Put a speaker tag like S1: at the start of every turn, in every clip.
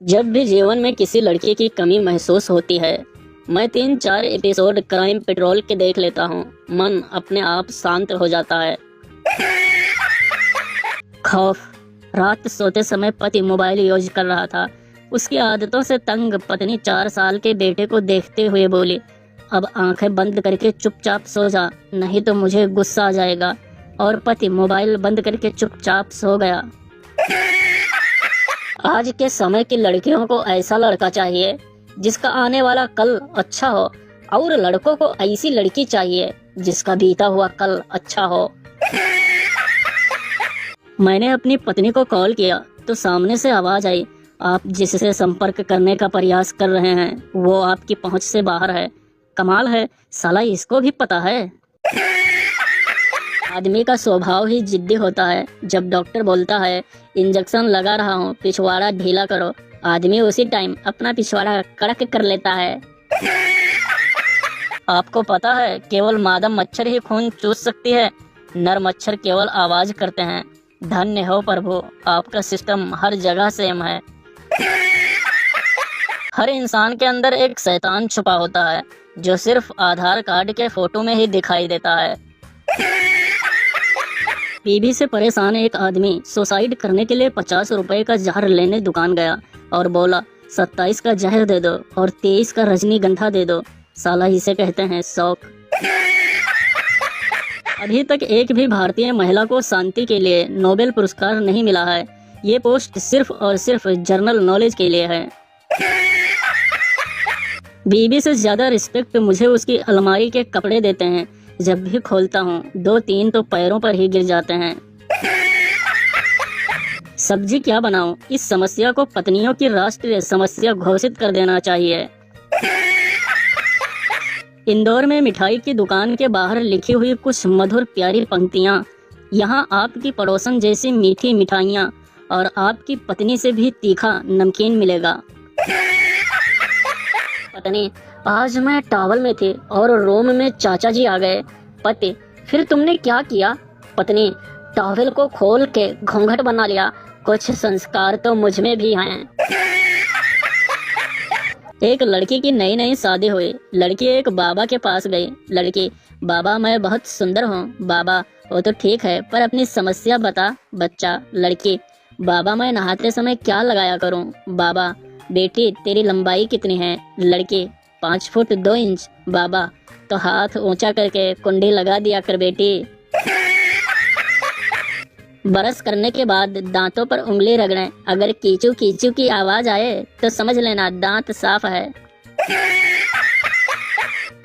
S1: जब भी जीवन में किसी लड़के की कमी महसूस होती है, मैं 3-4 एपिसोड क्राइम पेट्रोल के देख लेता हूँ। मन अपने आप शांत हो जाता है। खौफ। रात सोते समय पति मोबाइल यूज कर रहा था। उसकी आदतों से तंग पत्नी 4 साल के बेटे को देखते हुए बोली, अब आंखें बंद करके चुपचाप सो जा, नहीं तो मुझे गुस्सा आ जाएगा। और पति मोबाइल बंद करके चुपचाप सो गया। आज के समय की लड़कियों को ऐसा लड़का चाहिए जिसका आने वाला कल अच्छा हो, और लड़कों को ऐसी लड़की चाहिए जिसका बीता हुआ कल अच्छा हो। मैंने अपनी पत्नी को कॉल किया तो सामने से आवाज आई, आप जिससे संपर्क करने का प्रयास कर रहे हैं वो आपकी पहुंच से बाहर है। कमाल है, साला इसको भी पता है। आदमी का स्वभाव ही जिद्दी होता है। जब डॉक्टर बोलता है इंजेक्शन लगा रहा हूँ, पिछवाड़ा ढीला करो, आदमी उसी टाइम अपना पिछवाड़ा कड़क कर लेता है। आपको पता है केवल मादा मच्छर ही खून चूस सकती है, नर मच्छर केवल आवाज करते हैं। धन्य हो प्रभु, आपका सिस्टम हर जगह सेम है। हर इंसान के अंदर एक शैतान छुपा होता है जो सिर्फ आधार कार्ड के फोटो में ही दिखाई देता है। बीवी से परेशान एक आदमी सुसाइड करने के लिए 50 रुपए का जहर लेने दुकान गया और बोला 27 का जहर दे दो और 23 का रजनीगंधा दे दो। साला इसे कहते हैं शौक। अभी तक एक भी भारतीय महिला को शांति के लिए नोबेल पुरस्कार नहीं मिला है। ये पोस्ट सिर्फ और सिर्फ जर्नल नॉलेज के लिए है। बीवी से ज्यादा रिस्पेक्ट मुझे उसकी अलमारी के कपड़े देते हैं। जब भी खोलता हूँ 2-3 तो पैरों पर ही गिर जाते हैं। सब्जी क्या बनाऊं? इस समस्या को पत्नियों की राष्ट्रीय समस्या घोषित कर देना चाहिए। इंदौर में मिठाई की दुकान के बाहर लिखी हुई कुछ मधुर प्यारी पंक्तियाँ, यहाँ आपकी पड़ोसन जैसी मीठी मिठाइयाँ और आपकी पत्नी से भी तीखा नमकीन मिलेगा। पत्नी, आज मैं टॉवल में थी और रूम में चाचा जी आ गए। पति, फिर तुमने क्या किया? पत्नी, टॉवल को खोल के घूंघट बना लिया। कुछ संस्कार तो मुझ में भी हैं। एक लड़की की नई नई शादी हुई। लड़की एक बाबा के पास गई। लड़की, बाबा मैं बहुत सुंदर हूँ। बाबा, वो तो ठीक है पर अपनी समस्या बता। बच्चा, लड़की, बाबा मैं नहाते समय क्या लगाया करूँ? बाबा, बेटी तेरी लंबाई कितनी है? लड़की, 5 फुट 2 इंच। बाबा, तो हाथ ऊंचा करके कुंडी लगा दिया कर बेटी। ब्रश करने के बाद दांतों पर उंगली रगड़ें, अगर कीचू कीचू की आवाज आए तो समझ लेना दांत साफ है।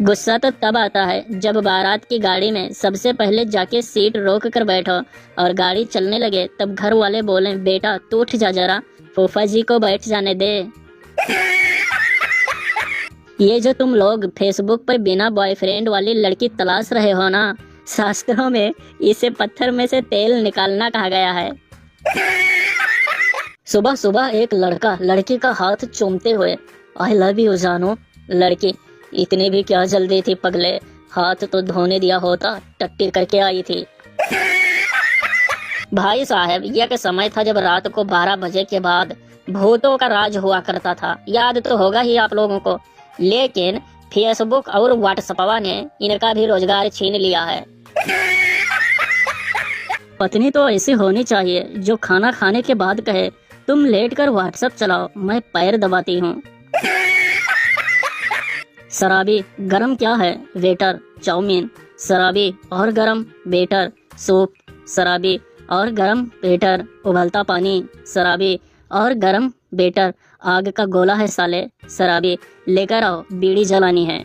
S1: गुस्सा तो तब आता है जब बारात की गाड़ी में सबसे पहले जाके सीट रोक कर बैठो और गाड़ी चलने लगे तब घर वाले बोले, बेटा तू उठ जा जरा, फूफा जी को बैठ जाने दे। ये जो तुम लोग फेसबुक पर बिना बॉयफ्रेंड वाली लड़की तलाश रहे हो ना, शास्त्रों में इसे पत्थर में से तेल निकालना कहा गया है। सुबह सुबह एक लड़का लड़की का हाथ चूमते हुए, आई लव यू जानू। लड़की, इतनी भी क्या जल्दी थी पगले, हाथ तो धोने दिया होता, टट्टी करके आई थी। भाई साहब, यह के समय था जब रात को 12 बजे के बाद भूतों का राज हुआ करता था। याद तो होगा ही आप लोगों को, लेकिन फेसबुक और व्हाट्सएपवा ने इनका भी रोजगार छीन लिया है। पत्नी तो ऐसी होनी चाहिए जो खाना खाने के बाद कहे, तुम लेटकर व्हाट्सएप चलाओ, मैं पैर दबाती हूँ। शराबी, गरम क्या है? Waiter, chowmein. शराबी, और गरम? Waiter, soup. शराबी, और गरम? वेटर, उबलता पानी। शराबी, और गरम? वेटर, आग का गोला है साले। शराबी, लेकर आओ, बीड़ी जलानी है।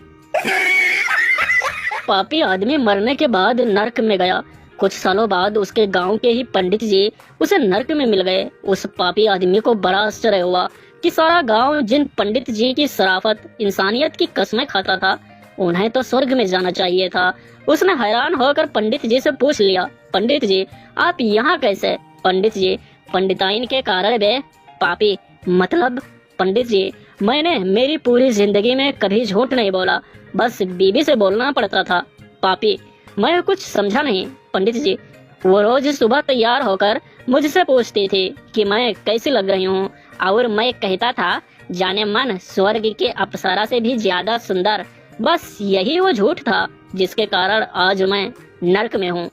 S1: पापी आदमी मरने के बाद नर्क में गया। कुछ सालों बाद उसके गांव के ही पंडित जी उसे नर्क में मिल गए। उस पापी आदमी को बड़ा आश्चर्य हुआ कि सारा गांव जिन पंडित जी की शराफत इंसानियत की कसमें खाता था, उन्हें तो स्वर्ग में जाना चाहिए था। उसने हैरान होकर पंडित जी से पूछ लिया, पंडित जी आप यहाँ कैसे? पंडित जी, पंडिताइन के कारण बे। पापी, मतलब? पंडित जी, मैंने मेरी पूरी जिंदगी में कभी झूठ नहीं बोला, बस बीबी से बोलना पड़ता था। पापी, मैं कुछ समझा नहीं। पंडित जी, वो रोज सुबह तैयार होकर मुझसे पूछती थी कि मैं कैसी लग रही हूँ और मैं कहता था जाने मन स्वर्ग के अप्सरा से भी ज्यादा सुंदर। बस यही वो झूठ था जिसके कारण आज मैं नर्क में हूँ।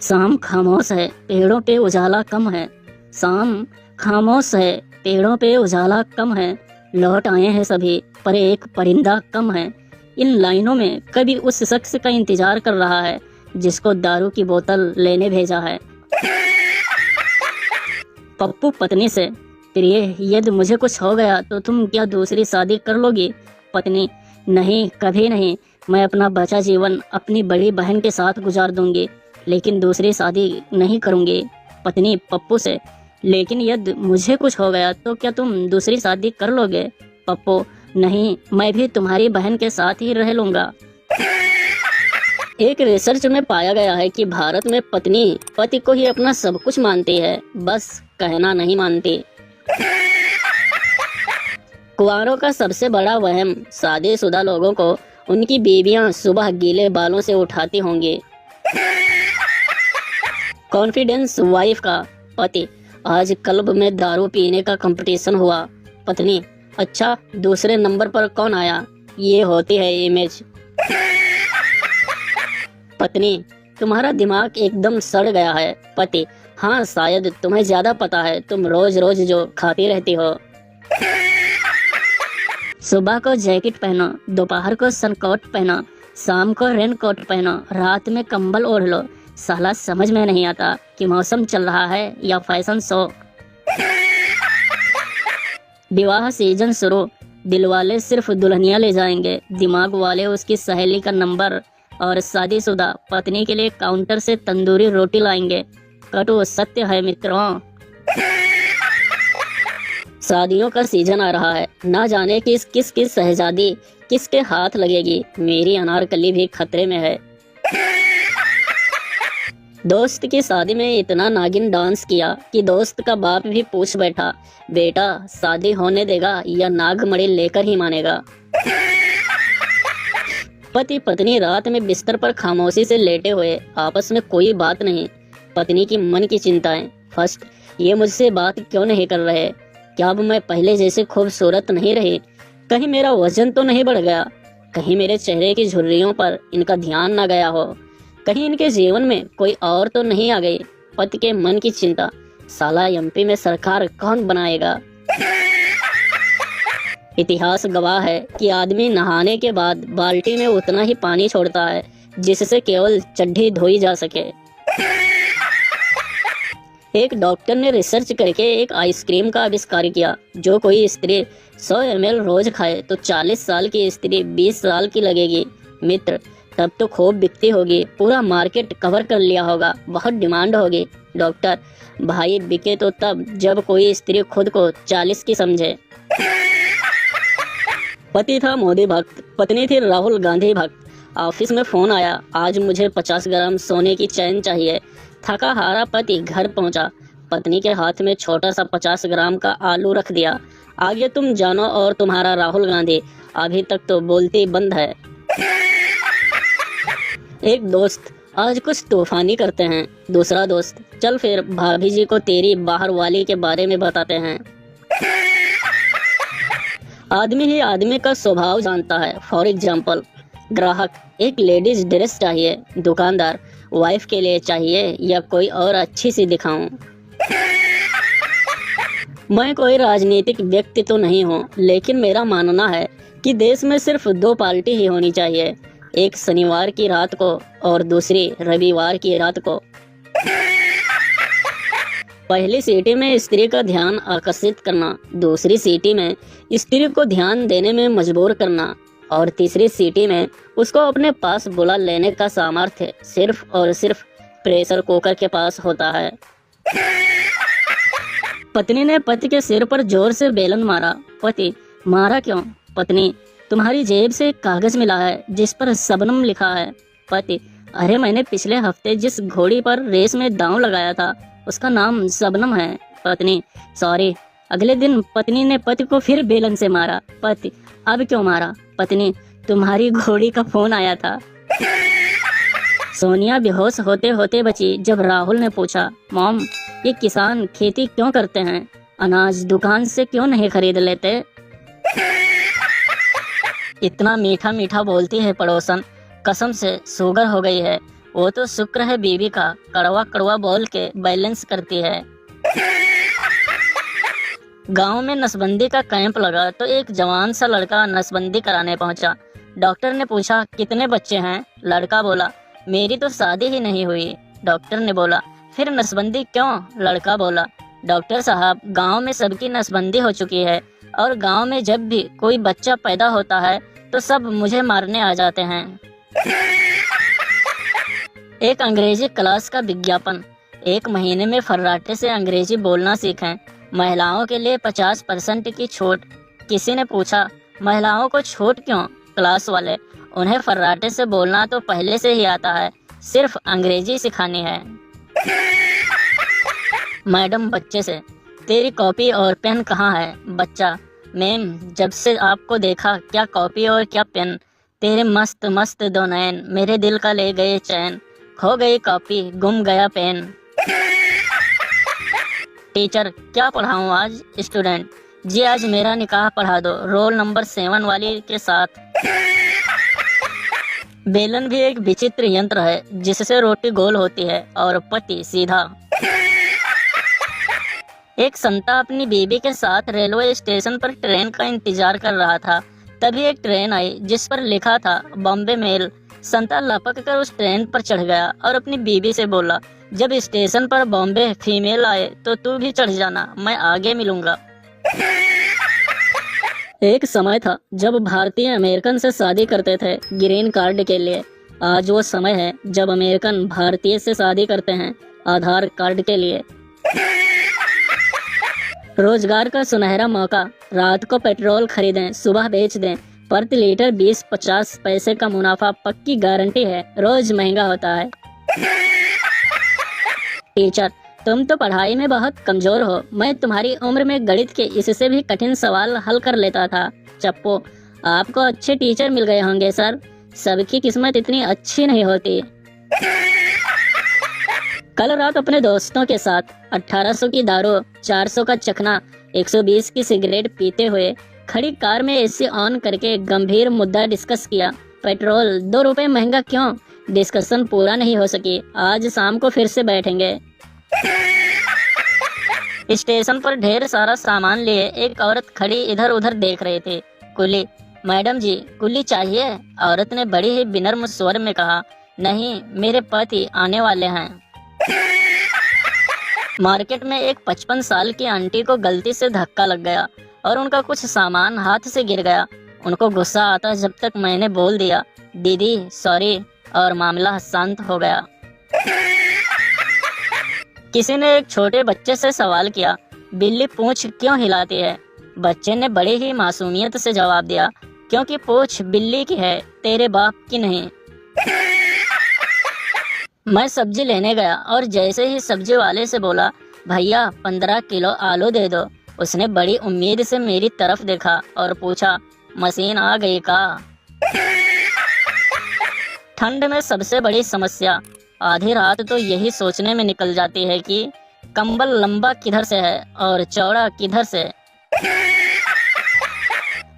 S1: शाम खामोश है, पेड़ों पे उजाला कम है। शाम खामोश है, पेड़ों पे उजाला कम है। लौट आए हैं सभी पर एक परिंदा कम है। इन लाइनों में कभी उस शख्स का इंतजार कर रहा है जिसको दारू की बोतल लेने भेजा है। पप्पू पत्नी से, प्रिय यदि मुझे कुछ हो गया तो तुम क्या दूसरी शादी कर लोगी? पत्नी, नहीं कभी नहीं, मैं अपना बचा जीवन अपनी बड़ी बहन के साथ गुजार दूंगी, लेकिन दूसरी शादी नहीं करूंगी। पत्नी पप्पू से, लेकिन यदि मुझे कुछ हो गया तो क्या तुम दूसरी शादी कर लोगे? पप्पू, नहीं, मैं भी तुम्हारी बहन के साथ ही रह लूंगा। एक रिसर्च में पाया गया है कि भारत में पत्नी पति को ही अपना सब कुछ मानती है, बस कहना नहीं मानती। कुंवारों का सबसे बड़ा वहम, शादीशुदा लोगों को उनकी बीवियां सुबह गीले बालों से उठाती होंगी। कॉन्फिडेंस वाइफ का, पति, आज क्लब में दारू पीने का कंपटीशन हुआ। पत्नी, अच्छा दूसरे नंबर पर कौन आया? ये होती है इमेज। पत्नी, तुम्हारा दिमाग एकदम सड़ गया है। पति, हाँ शायद तुम्हें ज्यादा पता है, तुम रोज रोज जो खाती रहती हो। सुबह को जैकेट पहनो, दोपहर को सनकोट पहनो, शाम को रेनकोट पहनो, रात में कंबल ओढ़ लो। साला समझ में नहीं आता कि मौसम चल रहा है या फैशन शो। विवाह सीजन शुरू, दिल वाले सिर्फ दुल्हनिया ले जाएंगे, दिमाग वाले उसकी सहेली का नंबर और शादीशुदा पत्नी के लिए काउंटर से तंदूरी रोटी लाएंगे। कटु सत्य है मित्रों। शादियों का सीजन आ रहा है, ना जाने किस शहजादी किसके हाथ लगेगी। मेरी अनारकली भी खतरे में है। दोस्त की शादी में इतना नागिन डांस किया कि दोस्त का बाप भी पूछ बैठा, बेटा शादी होने देगा या नागमणि लेकर ही मानेगा। पति पत्नी रात में बिस्तर पर खामोशी से लेटे हुए, आपस में कोई बात नहीं। पत्नी की मन की चिंताएं, फर्स्ट, ये मुझसे बात क्यों नहीं कर रहे? क्या अब मैं पहले जैसे खूबसूरत नहीं रही? कहीं मेरा वजन तो नहीं बढ़ गया? कहीं मेरे चेहरे की झुर्रियों पर इनका ध्यान ना गया हो? कहीं इनके जीवन में कोई और तो नहीं आ गई? पति के मन की चिंता, साला एमपी में सरकार कौन बनाएगा? इतिहास गवाह है कि आदमी नहाने के बाद बाल्टी में उतना ही पानी छोड़ता है जिससे केवल चड्ढी धोई जा सके। एक डॉक्टर ने रिसर्च करके एक आइसक्रीम का आविष्कार किया। जो कोई स्त्री 100 ml रोज खाए तो 40 साल की स्त्री 20 साल की लगेगी। मित्र, तब तो खूब बिकती होगी, पूरा मार्केट कवर कर लिया होगा, बहुत डिमांड होगी। डॉक्टर, भाई बिके तो तब जब कोई स्त्री खुद को 40 की समझे। पति था मोदी भक्त, पत्नी थी राहुल गांधी भक्त। ऑफिस में फोन आया, आज मुझे 50 ग्राम सोने की चैन चाहिए। थका हारा पति घर पहुंचा, पत्नी के हाथ में छोटा सा 50 ग्राम का आलू रख दिया। आगे तुम जानो और तुम्हारा राहुल गांधी अभी तक तो बोलती बंद है। एक दोस्त, आज कुछ तूफानी करते हैं। दूसरा दोस्त, चल फिर भाभी जी को तेरी बाहर वाली के बारे में बताते हैं। आदमी ही आदमी का स्वभाव जानता है। फॉर एग्जाम्पल, ग्राहक, एक लेडीज ड्रेस चाहिए। दुकानदार, वाइफ के लिए चाहिए या कोई और अच्छी सी दिखाऊं? मैं कोई राजनीतिक व्यक्ति तो नहीं हूँ, लेकिन मेरा मानना है कि देश में सिर्फ 2 पार्टी ही होनी चाहिए, एक शनिवार की रात को और दूसरी रविवार की रात को। पहली सीटी में स्त्री का ध्यान आकर्षित करना, दूसरी सीटी में स्त्री को ध्यान देने में मजबूर करना और तीसरी सीटी में उसको अपने पास बुला लेने का सामर्थ्य सिर्फ और सिर्फ प्रेशर कुकर के पास होता है। पत्नी ने पति के सिर पर जोर से बेलन मारा। पति, मारा क्यों? पत्नी, तुम्हारी जेब से कागज मिला है जिस पर शबनम लिखा है। पति, अरे मैंने पिछले हफ्ते जिस घोड़ी पर रेस में दांव लगाया था उसका नाम शबनम है। पत्नी, सॉरी। अगले दिन पत्नी ने पति को फिर बेलन से मारा। पति, अब क्यों मारा? पत्नी, तुम्हारी घोड़ी का फोन आया था। सोनिया बेहोश होते होते बची जब राहुल ने पूछा, मॉम, ये किसान खेती क्यों करते हैं? अनाज दुकान से क्यों नहीं खरीद लेते? इतना मीठा मीठा बोलती है पड़ोसन, कसम से शुगर हो गई है। वो तो शुक्र है बीवी का, कड़वा कड़वा बोल के बैलेंस करती है। गांव में नसबंदी का कैंप लगा तो एक जवान सा लड़का नसबंदी कराने पहुंचा। डॉक्टर ने पूछा, कितने बच्चे हैं? लड़का बोला, मेरी तो शादी ही नहीं हुई। डॉक्टर ने बोला, फिर नसबंदी क्यों? लड़का बोला, डॉक्टर साहब, गांव में सबकी नसबंदी हो चुकी है और गांव में जब भी कोई बच्चा पैदा होता है तो सब मुझे मारने आ जाते हैं। एक अंग्रेजी क्लास का विज्ञापन, 1 महीने में फर्राटे से अंग्रेजी बोलना सीखें, महिलाओं के लिए 50% की छूट। किसी ने पूछा, महिलाओं को छूट क्यों? क्लास वाले, उन्हें फर्राटे से बोलना तो पहले से ही आता है, सिर्फ अंग्रेजी सिखानी है। मैडम बच्चे से, तेरी कॉपी और पेन कहाँ है? बच्चा, मैम, जब से आपको देखा क्या कॉपी और क्या पेन, तेरे मस्त मस्त दो नैन मेरे दिल का ले गए चैन, खो गई कॉपी गुम गया पेन। टीचर, क्या पढ़ाऊँ आज? स्टूडेंट, जी आज मेरा निकाह पढ़ा दो, रोल नंबर 7 वाली के साथ। बेलन भी एक विचित्र यंत्र है जिससे रोटी गोल होती है और पति सीधा। एक संता अपनी बीबी के साथ रेलवे स्टेशन पर ट्रेन का इंतजार कर रहा था। तभी एक ट्रेन आई जिस पर लिखा था बॉम्बे मेल। संता लपक कर उस ट्रेन पर चढ़ गया और अपनी बीबी से बोला, जब स्टेशन पर बॉम्बे फीमेल आए तो तू भी चढ़ जाना, मैं आगे मिलूंगा। एक समय था जब भारतीय अमेरिकन से शादी करते थे ग्रीन कार्ड के लिए। आज वो समय है जब अमेरिकन भारतीय से शादी करते हैं आधार कार्ड के लिए। रोजगार का सुनहरा मौका, रात को पेट्रोल खरीदें, सुबह बेच दें, प्रति लीटर 20-50 पैसे का मुनाफा पक्की गारंटी है, रोज महंगा होता है। टीचर, तुम तो पढ़ाई में बहुत कमजोर हो, मैं तुम्हारी उम्र में गणित के इससे भी कठिन सवाल हल कर लेता था। चप्पो, आपको अच्छे टीचर मिल गए होंगे सर, सबकी किस्मत इतनी अच्छी नहीं होती। कल रात अपने दोस्तों के साथ 1800 की दारू, 400 का चखना, 120 की सिगरेट पीते हुए खड़ी कार में एसी ऑन करके गंभीर मुद्दा डिस्कस किया, पेट्रोल 2 रुपए महंगा क्यों? डिस्कशन पूरा नहीं हो सकी, आज शाम को फिर से बैठेंगे। स्टेशन पर ढेर सारा सामान लिए एक औरत खड़ी इधर उधर देख रही थी। कुली, मैडम जी कुली चाहिए? औरत ने बड़ी ही विनम्र स्वर में कहा, नहीं, मेरे पति आने वाले हैं। मार्केट में एक 55 साल की आंटी को गलती से धक्का लग गया और उनका कुछ सामान हाथ से गिर गया। उनको गुस्सा आता जब तक मैंने बोल दिया, दीदी सॉरी, और मामला शांत हो गया। किसी ने एक छोटे बच्चे से सवाल किया, बिल्ली पूंछ क्यों हिलाती है? बच्चे ने बड़ी ही मासूमियत से जवाब दिया, क्योंकि पूंछ बिल्ली की है, तेरे बाप की नहीं। मैं सब्जी लेने गया और जैसे ही सब्जी वाले से बोला, भैया 15 किलो आलू दे दो, उसने बड़ी उम्मीद से मेरी तरफ देखा और पूछा, मशीन आ गई का? ठंड में सबसे बड़ी समस्या, आधी रात तो यही सोचने में निकल जाती है कि कंबल लंबा किधर से है और चौड़ा किधर से।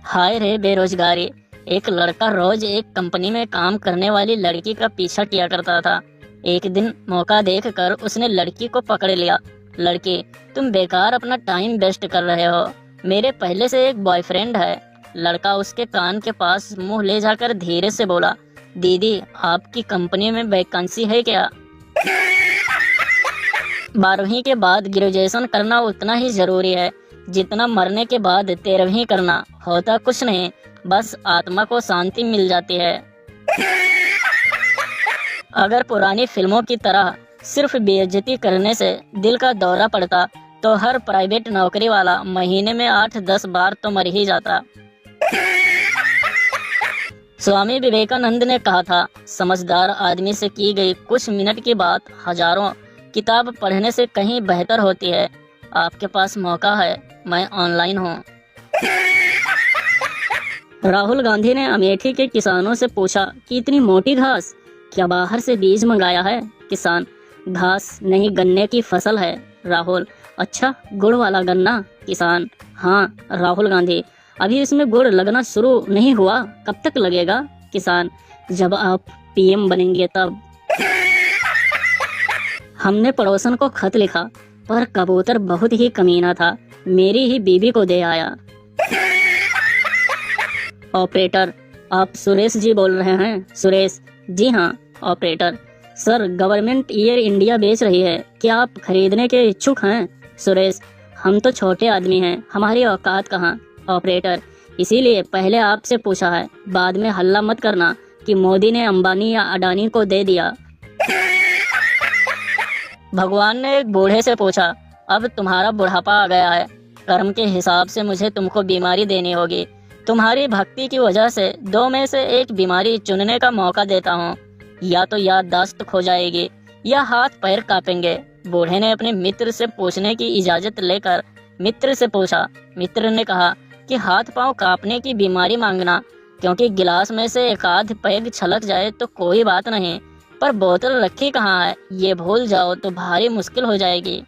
S1: हाय रे बेरोजगारी। एक लड़का रोज एक कंपनी में काम करने वाली लड़की का पीछा किया करता था। एक दिन मौका देखकर उसने लड़की को पकड़ लिया। लड़की, तुम बेकार अपना टाइम वेस्ट कर रहे हो, मेरे पहले से एक बॉयफ्रेंड है। लड़का उसके कान के पास मुंह ले जाकर धीरे से बोला, दीदी आपकी कंपनी में वैकेंसी है क्या? 12वीं के बाद ग्रेजुएशन करना उतना ही जरूरी है जितना मरने के बाद 13वीं करना। होता कुछ नहीं, बस आत्मा को शांति मिल जाती है। अगर पुरानी फिल्मों की तरह सिर्फ बेइज्जती करने से दिल का दौरा पड़ता तो हर प्राइवेट नौकरी वाला महीने में 8-10 बार तो मर ही जाता। स्वामी विवेकानंद ने कहा था, समझदार आदमी से की गई कुछ मिनट की बात हजारों किताब पढ़ने से कहीं बेहतर होती है। आपके पास मौका है, मैं ऑनलाइन हूँ। राहुल गांधी ने अमेठी के किसानों से पूछा कि इतनी मोटी घास क्या बाहर से बीज मंगाया है? किसान, घास नहीं, गन्ने की फसल है। राहुल, अच्छा, गुड़ वाला गन्ना? किसान, हाँ। राहुल गांधी, अभी इसमें गुड़ लगना शुरू नहीं हुआ, कब तक लगेगा? किसान, जब आप पीएम बनेंगे तब। हमने पड़ोसन को खत लिखा, पर कबूतर बहुत ही कमीना था, मेरी ही बीबी को दे आया। ऑपरेटर, आप सुरेश जी बोल रहे हैं? सुरेश, जी हाँ। Operator, sir, government air India बेच रही है, क्या आप खरीदने के इच्छुक हैं? सुरेश, हम तो छोटे आदमी हैं, हमारी औकात कहाँ। ऑपरेटर, इसीलिए पहले आपसे पूछा है, बाद में हल्ला मत करना कि मोदी ने अंबानी या अडानी को दे दिया। भगवान ने एक बूढ़े से पूछा, अब तुम्हारा बुढ़ापा आ गया है, कर्म के हिसाब से मुझे तुमको बीमारी देनी होगी। तुम्हारी भक्ति की वजह से दो में से एक बीमारी चुनने का मौका देता हूँ, या तो याददाश्त खो जाएगी या हाथ पैर कांपेंगे। बूढ़े ने अपने मित्र से पूछने की इजाजत लेकर मित्र से पूछा। मित्र ने कहा कि हाथ पांव कांपने की बीमारी मांगना, क्योंकि गिलास में से एक आध पैग छलक जाए तो कोई बात नहीं, पर बोतल रखी कहाँ है ये भूल जाओ तो भारी मुश्किल हो जाएगी।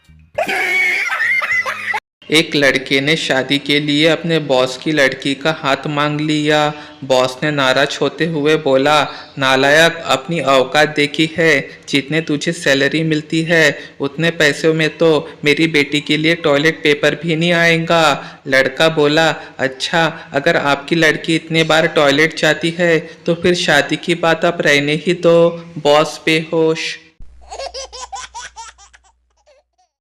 S2: एक लड़के ने शादी के लिए अपने बॉस की लड़की का हाथ मांग लिया। बॉस ने नाराज होते हुए बोला, नालायक, अपनी औकात देखी है? जितने तुझे सैलरी मिलती है उतने पैसों में तो मेरी बेटी के लिए टॉयलेट पेपर भी नहीं आएगा। लड़का बोला, अच्छा, अगर आपकी लड़की इतने बार टॉयलेट जाती है तो फिर शादी की बात आप रहने ही दो। बॉस बेहोश।